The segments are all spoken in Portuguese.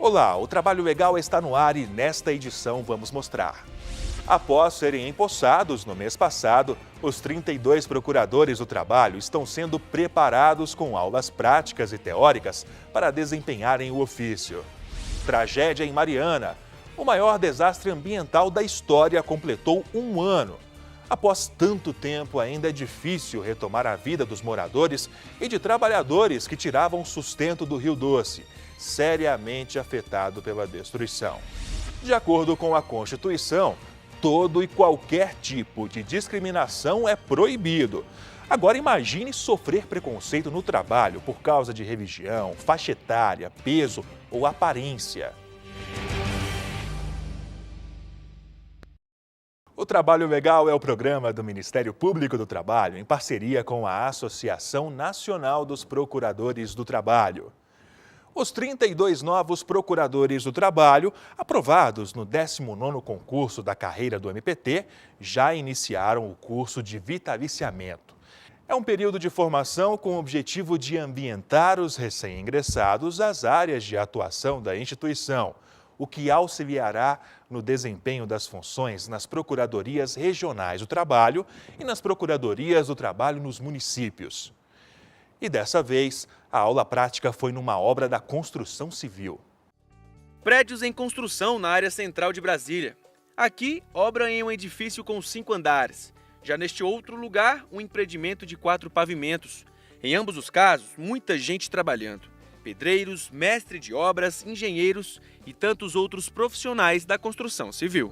Olá, o Trabalho Legal está no ar e nesta edição vamos mostrar. Após serem empossados no mês passado, os 32 procuradores do trabalho estão sendo preparados com aulas práticas e teóricas para desempenharem o ofício. Tragédia em Mariana. O maior desastre ambiental da história completou um ano. Após tanto tempo, ainda é difícil retomar a vida dos moradores e de trabalhadores que tiravam sustento do Rio Doce, seriamente afetado pela destruição. De acordo com a Constituição, todo e qualquer tipo de discriminação é proibido. Agora imagine sofrer preconceito no trabalho por causa de religião, faixa etária, peso ou aparência. O Trabalho Legal é o programa do Ministério Público do Trabalho em parceria com a Associação Nacional dos Procuradores do Trabalho. Os 32 novos procuradores do trabalho, aprovados no 19º concurso da carreira do MPT, já iniciaram o curso de vitaliciamento. É um período de formação com o objetivo de ambientar os recém-ingressados às áreas de atuação da instituição, o que auxiliará no desempenho das funções nas procuradorias regionais do trabalho e nas procuradorias do trabalho nos municípios. E dessa vez, a aula prática foi numa obra da construção civil. Prédios em construção na área central de Brasília. Aqui, obra em um edifício com 5 andares. Já neste outro lugar, um empreendimento de 4 pavimentos. Em ambos os casos, muita gente trabalhando. Pedreiros, mestre de obras, engenheiros e tantos outros profissionais da construção civil.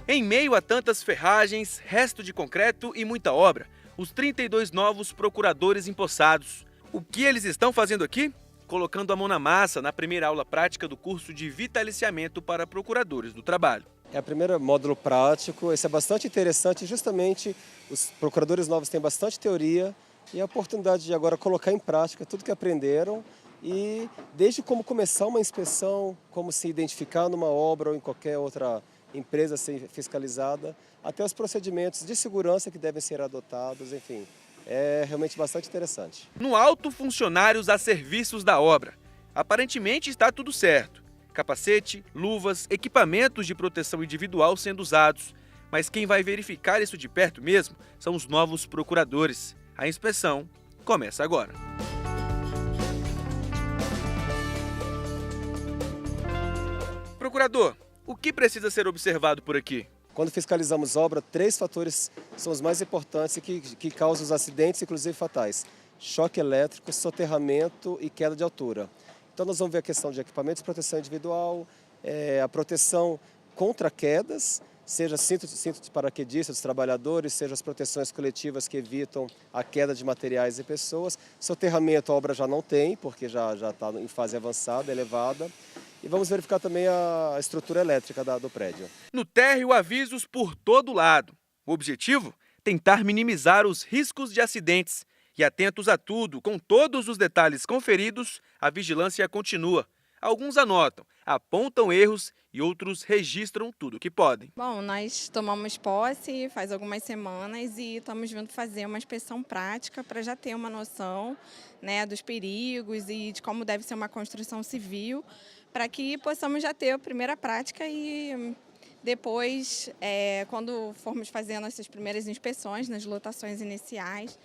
Em meio a tantas ferragens, resto de concreto e muita obra, os 32 novos procuradores empossados. O que eles estão fazendo aqui? Colocando a mão na massa na primeira aula prática do curso de vitaliciamento para procuradores do trabalho. É o primeiro módulo prático, esse é bastante interessante, justamente os procuradores novos têm bastante teoria e a oportunidade de agora colocar em prática tudo que aprenderam e desde como começar uma inspeção, como se identificar numa obra ou em qualquer outra empresa a ser fiscalizada, até os procedimentos de segurança que devem ser adotados, enfim, é realmente bastante interessante. No alto, funcionários a serviços da obra. Aparentemente está tudo certo. Capacete, luvas, equipamentos de proteção individual sendo usados. Mas quem vai verificar isso de perto mesmo são os novos procuradores. A inspeção começa agora. Procurador, o que precisa ser observado por aqui? Quando fiscalizamos obra, 3 fatores são os mais importantes e que causam os acidentes, inclusive fatais. Choque elétrico, soterramento e queda de altura. Então nós vamos ver a questão de equipamentos de proteção individual, a proteção contra quedas, seja cinto de paraquedista dos trabalhadores, seja as proteções coletivas que evitam a queda de materiais e pessoas. Soterramento a obra já não tem, porque já está em fase avançada, elevada. E vamos verificar também a estrutura elétrica do prédio. No térreo, avisos por todo lado. O objetivo? Tentar minimizar os riscos de acidentes. E atentos a tudo, com todos os detalhes conferidos, a vigilância continua. Alguns anotam, apontam erros e outros registram tudo que podem. Bom, nós tomamos posse faz algumas semanas e estamos vindo fazer uma inspeção prática para já ter uma noção, né, dos perigos e de como deve ser uma construção civil, para que possamos já ter a primeira prática e depois, quando formos fazendo essas primeiras inspeções nas lotações iniciais,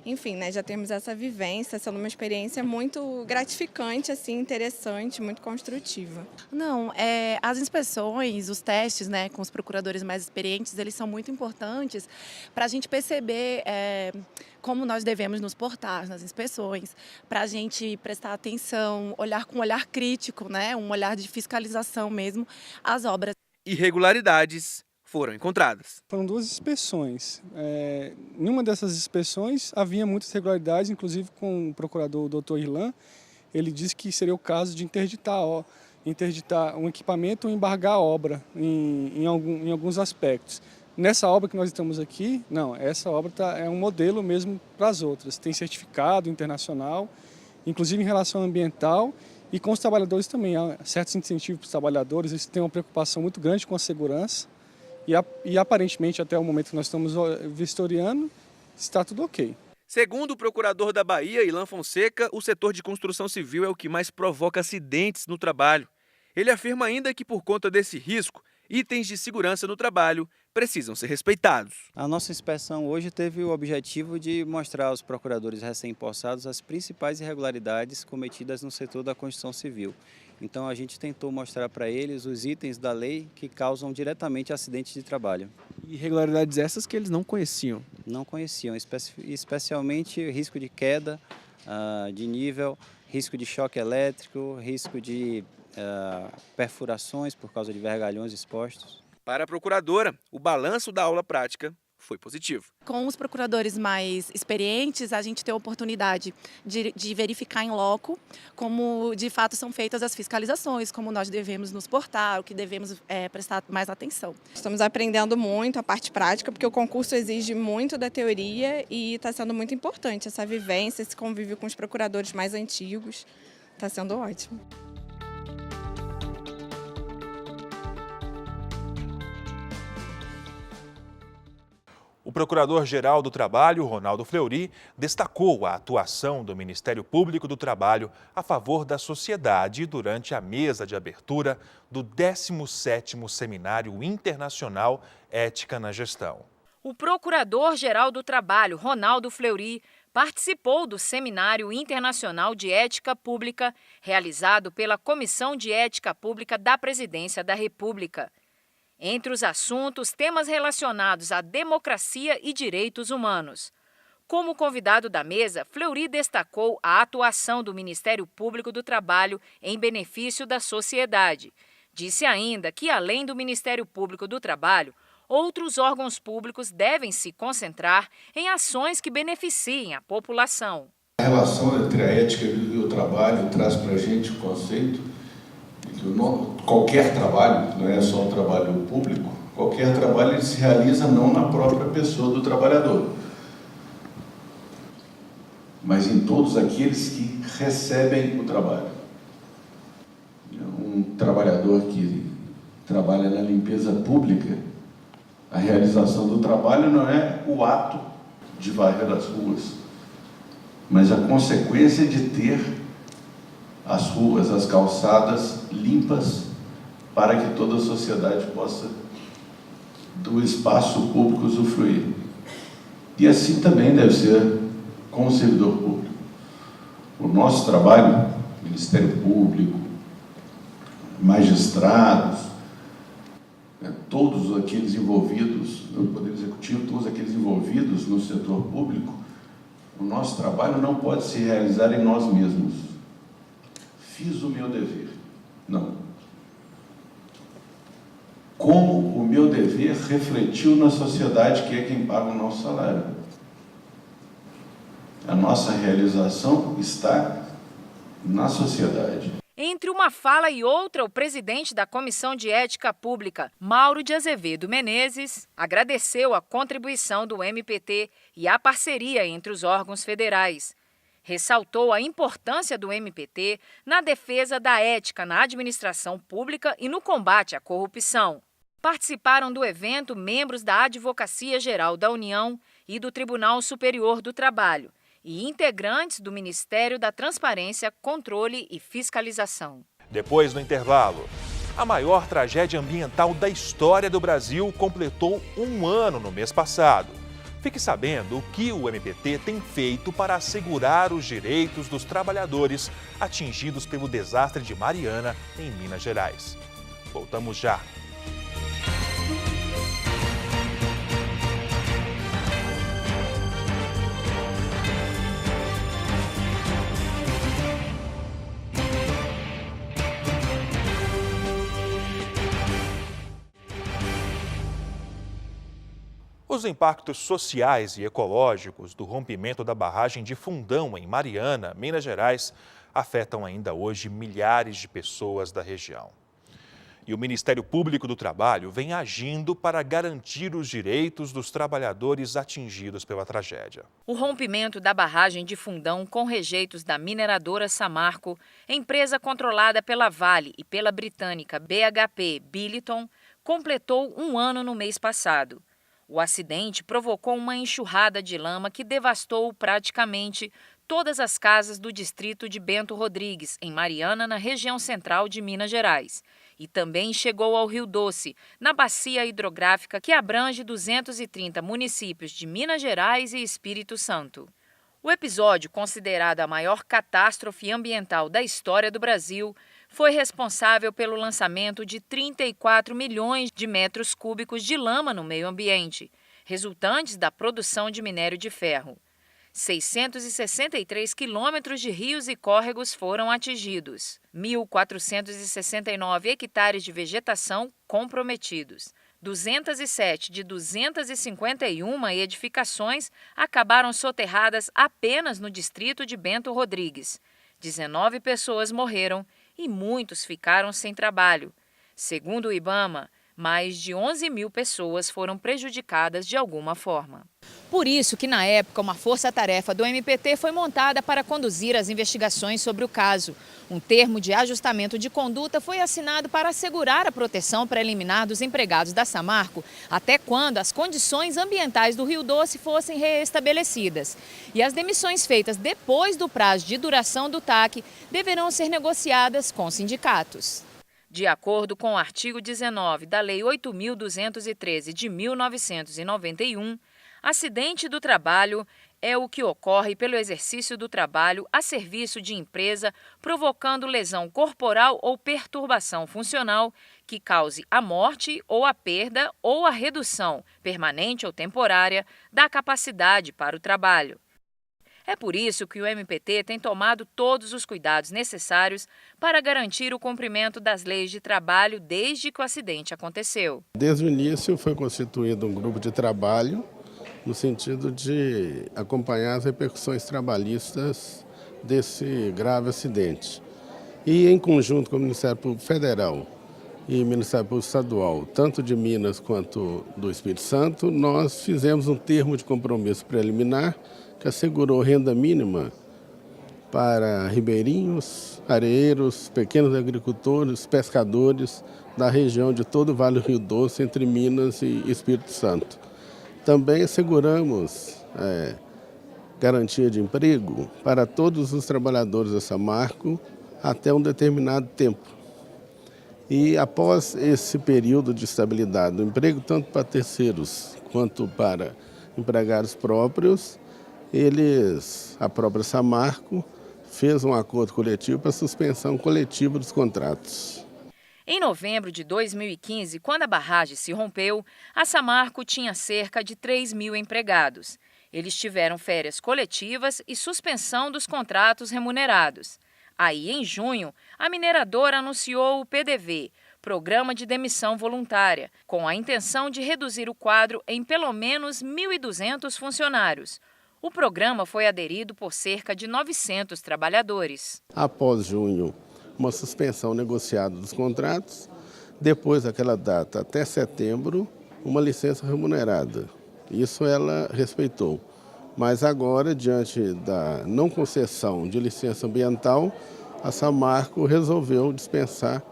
enfim, né, já temos essa vivência, sendo uma experiência muito gratificante, assim, interessante, muito construtiva. Não, as inspeções, os testes, né, com os procuradores mais experientes, eles são muito importantes para a gente perceber como nós devemos nos portar nas inspeções, para a gente prestar atenção, olhar com um olhar crítico, né, um olhar de fiscalização mesmo às obras. Irregularidades foram encontradas. Foram 2 inspeções. Em uma dessas inspeções havia muitas irregularidades, inclusive com o procurador, o doutor Irlan. Ele disse que seria o caso de interditar um equipamento ou embargar a obra em alguns aspectos. Nessa obra que nós estamos aqui, não, essa obra é um modelo mesmo para as outras. Tem certificado internacional, inclusive em relação ambiental. E com os trabalhadores também, há certos incentivos para os trabalhadores, eles têm uma preocupação muito grande com a segurança e aparentemente até o momento que nós estamos vistoriando, está tudo ok. Segundo o procurador da Bahia, Ilan Fonseca, o setor de construção civil é o que mais provoca acidentes no trabalho. Ele afirma ainda que, por conta desse risco, itens de segurança no trabalho precisam ser respeitados. A nossa inspeção hoje teve o objetivo de mostrar aos procuradores recém-possados as principais irregularidades cometidas no setor da construção civil. Então a gente tentou mostrar para eles os itens da lei que causam diretamente acidentes de trabalho. Irregularidades essas que eles não conheciam? Não conheciam, especialmente risco de queda de nível, risco de choque elétrico, risco de perfurações por causa de vergalhões expostos. Para a procuradora, o balanço da aula prática foi positivo. Com os procuradores mais experientes, a gente tem a oportunidade de verificar em loco como de fato são feitas as fiscalizações, como nós devemos nos portar, o que devemos prestar mais atenção. Estamos aprendendo muito a parte prática, porque o concurso exige muito da teoria e está sendo muito importante essa vivência, esse convívio com os procuradores mais antigos. Está sendo ótimo. O Procurador-Geral do Trabalho, Ronaldo Fleury, destacou a atuação do Ministério Público do Trabalho a favor da sociedade durante a mesa de abertura do 17º Seminário Internacional Ética na Gestão. O Procurador-Geral do Trabalho, Ronaldo Fleury, participou do Seminário Internacional de Ética Pública, realizado pela Comissão de Ética Pública da Presidência da República. Entre os assuntos, temas relacionados à democracia e direitos humanos. Como convidado da mesa, Fleury destacou a atuação do Ministério Público do Trabalho em benefício da sociedade. Disse ainda que, além do Ministério Público do Trabalho, outros órgãos públicos devem se concentrar em ações que beneficiem a população. A relação entre a ética e o trabalho traz para a gente o conceito que qualquer trabalho, não é só o trabalho público, qualquer trabalho ele se realiza não na própria pessoa do trabalhador, mas em todos aqueles que recebem o trabalho. Um trabalhador que trabalha na limpeza pública, a realização do trabalho não é o ato de varrer as ruas, mas a consequência de ter as ruas, as calçadas limpas para que toda a sociedade possa do espaço público usufruir. E assim também deve ser com o servidor público. O nosso trabalho, Ministério Público, magistrados, todos aqueles envolvidos no Poder Executivo, todos aqueles envolvidos no setor público, o nosso trabalho não pode se realizar em nós mesmos. Fiz o meu dever. Não. Como o meu dever refletiu na sociedade, que é quem paga o nosso salário. A nossa realização está na sociedade. Entre uma fala e outra, o presidente da Comissão de Ética Pública, Mauro de Azevedo Menezes, agradeceu a contribuição do MPT e a parceria entre os órgãos federais. Ressaltou a importância do MPT na defesa da ética na administração pública e no combate à corrupção. Participaram do evento membros da Advocacia Geral da União e do Tribunal Superior do Trabalho e integrantes do Ministério da Transparência, Controle e Fiscalização. Depois do intervalo, a maior tragédia ambiental da história do Brasil completou 1 ano no mês passado. Fique sabendo o que o MPT tem feito para assegurar os direitos dos trabalhadores atingidos pelo desastre de Mariana, em Minas Gerais. Voltamos já. Os impactos sociais e ecológicos do rompimento da barragem de Fundão, em Mariana, Minas Gerais, afetam ainda hoje milhares de pessoas da região. E o Ministério Público do Trabalho vem agindo para garantir os direitos dos trabalhadores atingidos pela tragédia. O rompimento da barragem de Fundão com rejeitos da mineradora Samarco, empresa controlada pela Vale e pela britânica BHP Billiton, completou 1 ano no mês passado. O acidente provocou uma enxurrada de lama que devastou praticamente todas as casas do distrito de Bento Rodrigues, em Mariana, na região central de Minas Gerais. E também chegou ao Rio Doce, na bacia hidrográfica que abrange 230 municípios de Minas Gerais e Espírito Santo. O episódio, considerado a maior catástrofe ambiental da história do Brasil, foi responsável pelo lançamento de 34 milhões de metros cúbicos de lama no meio ambiente, resultantes da produção de minério de ferro. 663 quilômetros de rios e córregos foram atingidos, 1.469 hectares de vegetação comprometidos. 207 de 251 edificações acabaram soterradas apenas no distrito de Bento Rodrigues. 19 pessoas morreram e muitos ficaram sem trabalho. Segundo o IBAMA, mais de 11 mil pessoas foram prejudicadas de alguma forma. Por isso que, na época, uma força-tarefa do MPT foi montada para conduzir as investigações sobre o caso. Um termo de ajustamento de conduta foi assinado para assegurar a proteção preliminar dos empregados da Samarco até quando as condições ambientais do Rio Doce fossem reestabelecidas. E as demissões feitas depois do prazo de duração do TAC deverão ser negociadas com sindicatos. De acordo com o artigo 19 da Lei 8.213 de 1991, acidente do trabalho é o que ocorre pelo exercício do trabalho a serviço de empresa, provocando lesão corporal ou perturbação funcional que cause a morte ou a perda ou a redução, permanente ou temporária, da capacidade para o trabalho. É por isso que o MPT tem tomado todos os cuidados necessários para garantir o cumprimento das leis de trabalho desde que o acidente aconteceu. Desde o início foi constituído um grupo de trabalho no sentido de acompanhar as repercussões trabalhistas desse grave acidente. E em conjunto com o Ministério Público Federal e o Ministério Público Estadual, tanto de Minas quanto do Espírito Santo, nós fizemos um termo de compromisso preliminar que assegurou renda mínima para ribeirinhos, areeiros, pequenos agricultores, pescadores da região de todo o Vale do Rio Doce, entre Minas e Espírito Santo. Também asseguramos garantia de emprego para todos os trabalhadores da Samarco até um determinado tempo. E após esse período de estabilidade do emprego, tanto para terceiros quanto para empregados próprios, a própria Samarco fez um acordo coletivo para suspensão coletiva dos contratos. Em novembro de 2015, quando a barragem se rompeu, a Samarco tinha cerca de 3 mil empregados. Eles tiveram férias coletivas e suspensão dos contratos remunerados. Aí, em junho, a mineradora anunciou o PDV, Programa de Demissão Voluntária, com a intenção de reduzir o quadro em pelo menos 1.200 funcionários. O programa foi aderido por cerca de 900 trabalhadores. Após junho, uma suspensão negociada dos contratos. Depois daquela data, até setembro, uma licença remunerada. Isso ela respeitou. Mas agora, diante da não concessão de licença ambiental, a Samarco resolveu dispensar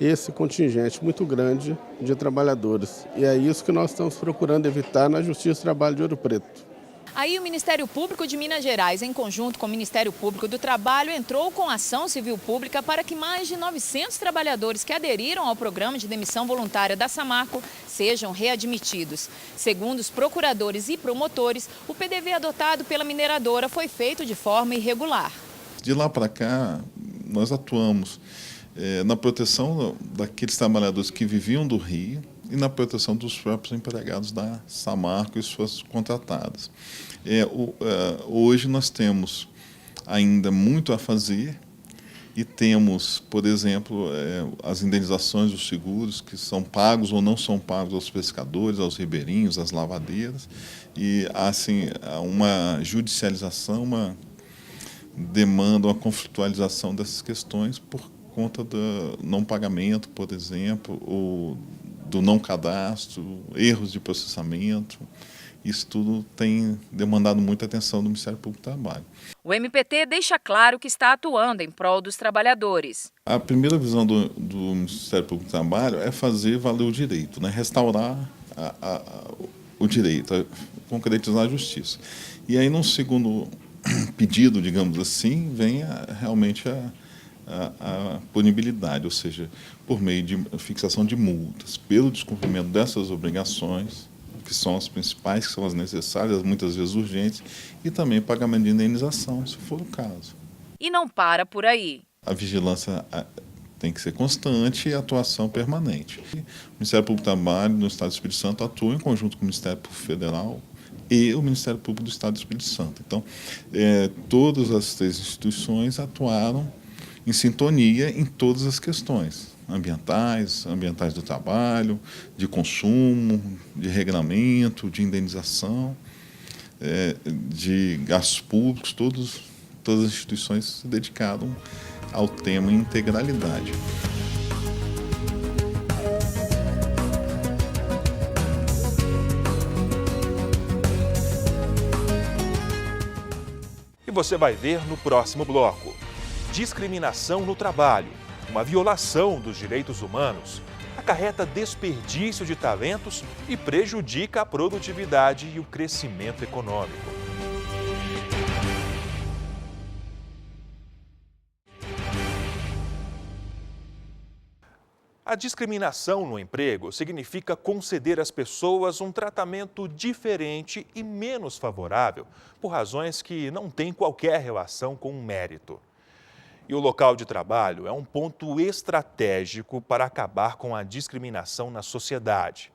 esse contingente muito grande de trabalhadores. E é isso que nós estamos procurando evitar na Justiça do Trabalho de Ouro Preto. Aí o Ministério Público de Minas Gerais, em conjunto com o Ministério Público do Trabalho, entrou com ação civil pública para que mais de 900 trabalhadores que aderiram ao programa de demissão voluntária da Samarco sejam readmitidos. Segundo os procuradores e promotores, o PDV adotado pela mineradora foi feito de forma irregular. De lá para cá, nós atuamos na proteção daqueles trabalhadores que viviam do Rio e na proteção dos próprios empregados da Samarco e suas contratadas. Hoje nós temos ainda muito a fazer e temos, por exemplo, as indenizações dos seguros que são pagos ou não são pagos aos pescadores, aos ribeirinhos, às lavadeiras, e assim, uma judicialização, uma demanda, uma conflitualização dessas questões por conta do não pagamento, por exemplo, ou do não cadastro, erros de processamento. Isso tudo tem demandado muita atenção do Ministério Público do Trabalho. O MPT deixa claro que está atuando em prol dos trabalhadores. A primeira visão do Ministério Público do Trabalho é fazer valer o direito, né? Restaurar o direito, a concretizar a justiça. E aí, num segundo pedido, digamos assim, vem realmente a punibilidade, ou seja, por meio de fixação de multas, pelo descumprimento dessas obrigações, que são as principais, que são as necessárias, muitas vezes urgentes, e também pagamento de indenização, se for o caso. E não para por aí. A vigilância tem que ser constante e a atuação permanente. O Ministério Público do Trabalho no Estado do Espírito Santo atua em conjunto com o Ministério Público Federal e o Ministério Público do Estado do Espírito Santo. Então, todas as três instituições atuaram em sintonia em todas as questões ambientais do trabalho, de consumo, de regramento, de indenização, de gastos públicos, todas as instituições se dedicaram ao tema integralidade. E você vai ver no próximo bloco. Discriminação no trabalho, uma violação dos direitos humanos, acarreta desperdício de talentos e prejudica a produtividade e o crescimento econômico. A discriminação no emprego significa conceder às pessoas um tratamento diferente e menos favorável por razões que não têm qualquer relação com o mérito. E o local de trabalho é um ponto estratégico para acabar com a discriminação na sociedade.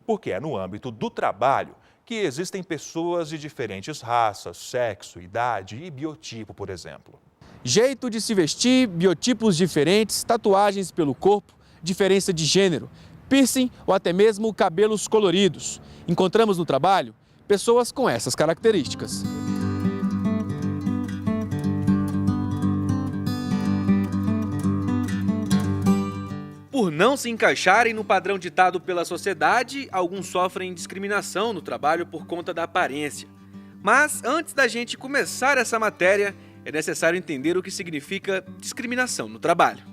Porque é no âmbito do trabalho que existem pessoas de diferentes raças, sexo, idade e biotipo, por exemplo. Jeito de se vestir, biotipos diferentes, tatuagens pelo corpo, diferença de gênero, piercing ou até mesmo cabelos coloridos. Encontramos no trabalho pessoas com essas características. Por não se encaixarem no padrão ditado pela sociedade, alguns sofrem discriminação no trabalho por conta da aparência. Mas antes da gente começar essa matéria, é necessário entender o que significa discriminação no trabalho.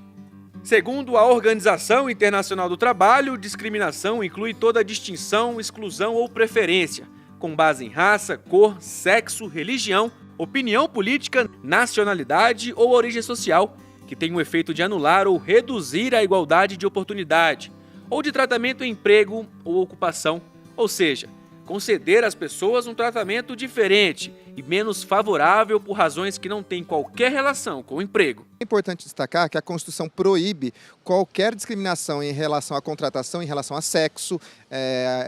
Segundo a Organização Internacional do Trabalho, discriminação inclui toda distinção, exclusão ou preferência, com base em raça, cor, sexo, religião, opinião política, nacionalidade ou origem social, que tem o efeito de anular ou reduzir a igualdade de oportunidade, ou de tratamento em emprego ou ocupação, ou seja, conceder às pessoas um tratamento diferente e menos favorável por razões que não têm qualquer relação com o emprego. É importante destacar que a Constituição proíbe qualquer discriminação em relação à contratação, em relação a sexo,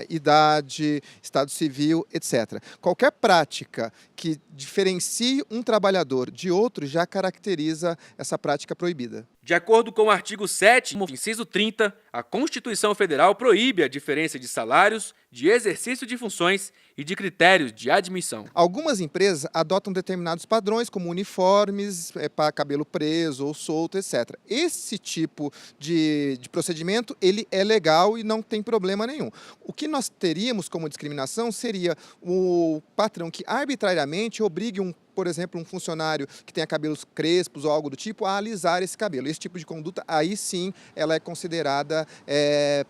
idade, estado civil, etc. Qualquer prática que diferencie um trabalhador de outro já caracteriza essa prática proibida. De acordo com o artigo 7º, inciso 30, a Constituição Federal proíbe a diferença de salários, de exercício de funções e de critérios de admissão. Algumas empresas adotam determinados padrões, como uniformes, para cabelo preso ou solto, etc. Esse tipo de procedimento, ele é legal e não tem problema nenhum. O que nós teríamos como discriminação seria o patrão que arbitrariamente obrigue por exemplo, um funcionário que tenha cabelos crespos ou algo do tipo, a alisar esse cabelo. Esse tipo de conduta, aí sim, ela é considerada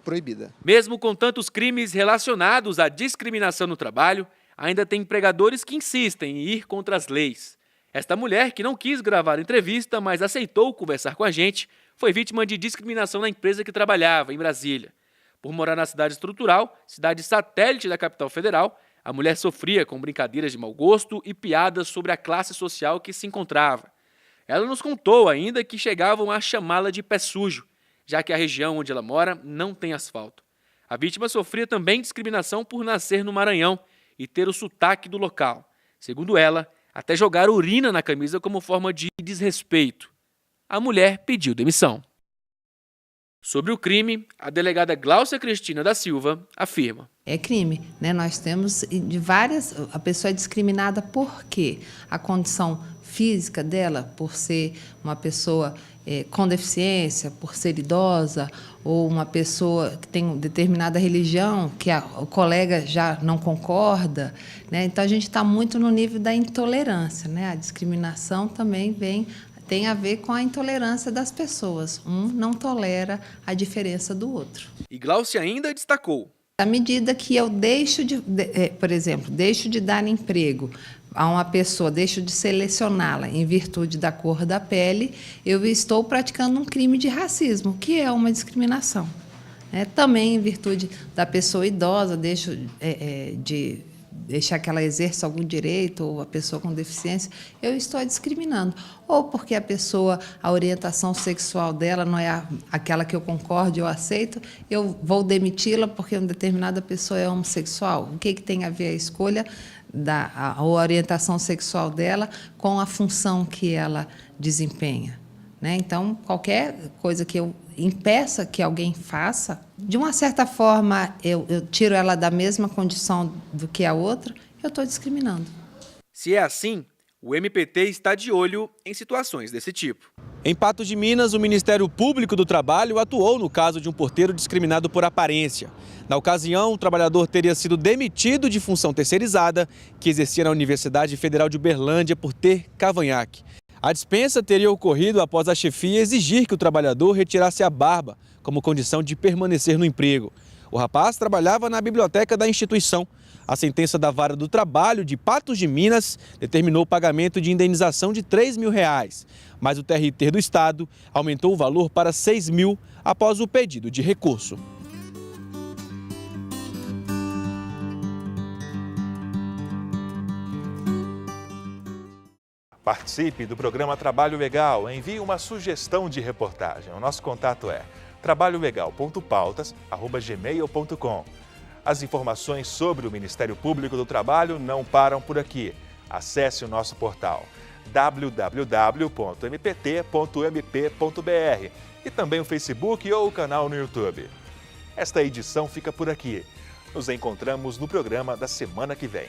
proibida. Mesmo com tantos crimes relacionados à discriminação no trabalho, ainda tem empregadores que insistem em ir contra as leis. Esta mulher, que não quis gravar a entrevista, mas aceitou conversar com a gente, foi vítima de discriminação na empresa que trabalhava, em Brasília. Por morar na cidade estrutural, cidade satélite da capital federal, a mulher sofria com brincadeiras de mau gosto e piadas sobre a classe social que se encontrava. Ela nos contou ainda que chegavam a chamá-la de pé sujo, já que a região onde ela mora não tem asfalto. A vítima sofria também discriminação por nascer no Maranhão e ter o sotaque do local. Segundo ela, até jogar urina na camisa como forma de desrespeito. A mulher pediu demissão. Sobre o crime, a delegada Gláucia Cristina da Silva afirma. É crime, né? Nós temos a pessoa é discriminada por quê? A condição física dela, por ser uma pessoa com deficiência, por ser idosa, ou uma pessoa que tem determinada religião, que o colega já não concorda, né? Então a gente está muito no nível da intolerância, né? A discriminação também tem a ver com a intolerância das pessoas. Um não tolera a diferença do outro. E Gláucia ainda destacou. À medida que eu por exemplo, deixo de dar emprego a uma pessoa, deixo de selecioná-la em virtude da cor da pele, eu estou praticando um crime de racismo, que é uma discriminação. Também em virtude da pessoa idosa, deixo de deixar que ela exerça algum direito, ou a pessoa com deficiência, eu estou discriminando. Ou porque a orientação sexual dela não é aquela que eu concordo, eu aceito, eu vou demiti-la porque uma determinada pessoa é homossexual. O que tem a ver a escolha a orientação sexual dela com a função que ela desempenha? Então, qualquer coisa que eu impeça que alguém faça, de uma certa forma, eu tiro ela da mesma condição do que a outra, eu estou discriminando. Se é assim, o MPT está de olho em situações desse tipo. Em Patos de Minas, o Ministério Público do Trabalho atuou no caso de um porteiro discriminado por aparência. Na ocasião, o trabalhador teria sido demitido de função terceirizada que exercia na Universidade Federal de Uberlândia por ter cavanhaque. A dispensa teria ocorrido após a chefia exigir que o trabalhador retirasse a barba como condição de permanecer no emprego. O rapaz trabalhava na biblioteca da instituição. A sentença da Vara do Trabalho de Patos de Minas determinou o pagamento de indenização de R$ 3.000, mas o TRT do Estado aumentou o valor para R$ 6.000 após o pedido de recurso. Participe do programa Trabalho Legal. Envie uma sugestão de reportagem. O nosso contato é trabalholegal.pautas@gmail.com. As informações sobre o Ministério Público do Trabalho não param por aqui. Acesse o nosso portal www.mpt.mp.br e também o Facebook ou o canal no YouTube. Esta edição fica por aqui. Nos encontramos no programa da semana que vem.